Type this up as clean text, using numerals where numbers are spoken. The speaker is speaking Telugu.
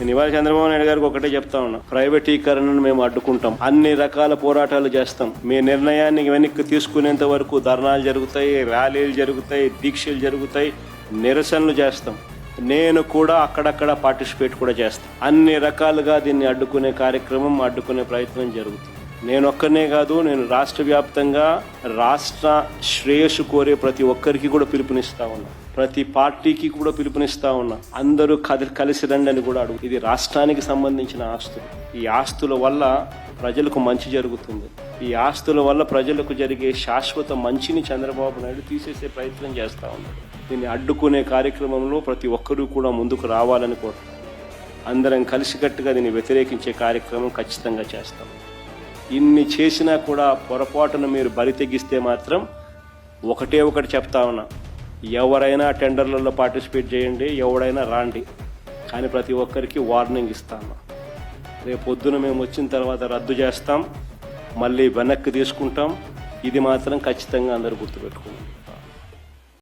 నేను ఇవాళ చంద్రబాబు నాయుడు గారికి ఒకటే చెప్తా ఉన్నా, ప్రైవేటీకరణను మేము అడ్డుకుంటాం, అన్ని రకాల పోరాటాలు చేస్తాం. మీ నిర్ణయాన్ని వెనక్కి తీసుకునేంత వరకు ధర్నాలు జరుగుతాయి, ర్యాలీలు జరుగుతాయి, దీక్షలు జరుగుతాయి, నిరసనలు చేస్తాం. నేను కూడా అక్కడక్కడ పార్టిసిపేట్ కూడా చేస్తాను. అన్ని రకాలుగా దీన్ని అడ్డుకునే కార్యక్రమం, అడ్డుకునే ప్రయత్నం జరుగుతుంది. నేను ఒక్కనే కాదు, నేను రాష్ట్ర వ్యాప్తంగా రాష్ట్ర శ్రేయస్సు కోరే ప్రతి ఒక్కరికి కూడా పిలుపునిస్తా ఉన్నా, ప్రతి పార్టీకి కూడా పిలుపునిస్తా ఉన్నా. అందరూ కలిసి రండి అని కూడా అడుగు. ఇది రాష్ట్రానికి సంబంధించిన ఆస్తులు. ఈ ఆస్తుల వల్ల ప్రజలకు మంచి జరుగుతుంది. ఈ ఆస్తుల వల్ల ప్రజలకు జరిగే శాశ్వత మంచిని చంద్రబాబు నాయుడు తీసేసే ప్రయత్నం చేస్తూ ఉన్నాడు. దీన్ని అడ్డుకునే కార్యక్రమంలో ప్రతి ఒక్కరూ కూడా ముందుకు రావాలని కోరుతున్నాను. అందరం కలిసికట్టుగా దీన్ని వ్యతిరేకించే కార్యక్రమం ఖచ్చితంగా చేస్తాం. ఇన్ని చేసినా కూడా పొరపాటున మీరు బరి తెగిస్తే మాత్రం ఒకటి చెప్తా ఉన్నా, ఎవరైనా టెండర్లలో పార్టిసిపేట్ చేయండి, ఎవడైనా రాండి, కానీ ప్రతి ఒక్కరికి వార్నింగ్ ఇస్తాను. రేపు పొద్దున మేము వచ్చిన తర్వాత రద్దు చేస్తాం, మళ్ళీ వెనక్కి తీసుకుంటాం. ఇది మాత్రం ఖచ్చితంగా అందరూ గుర్తుపెట్టుకోండి.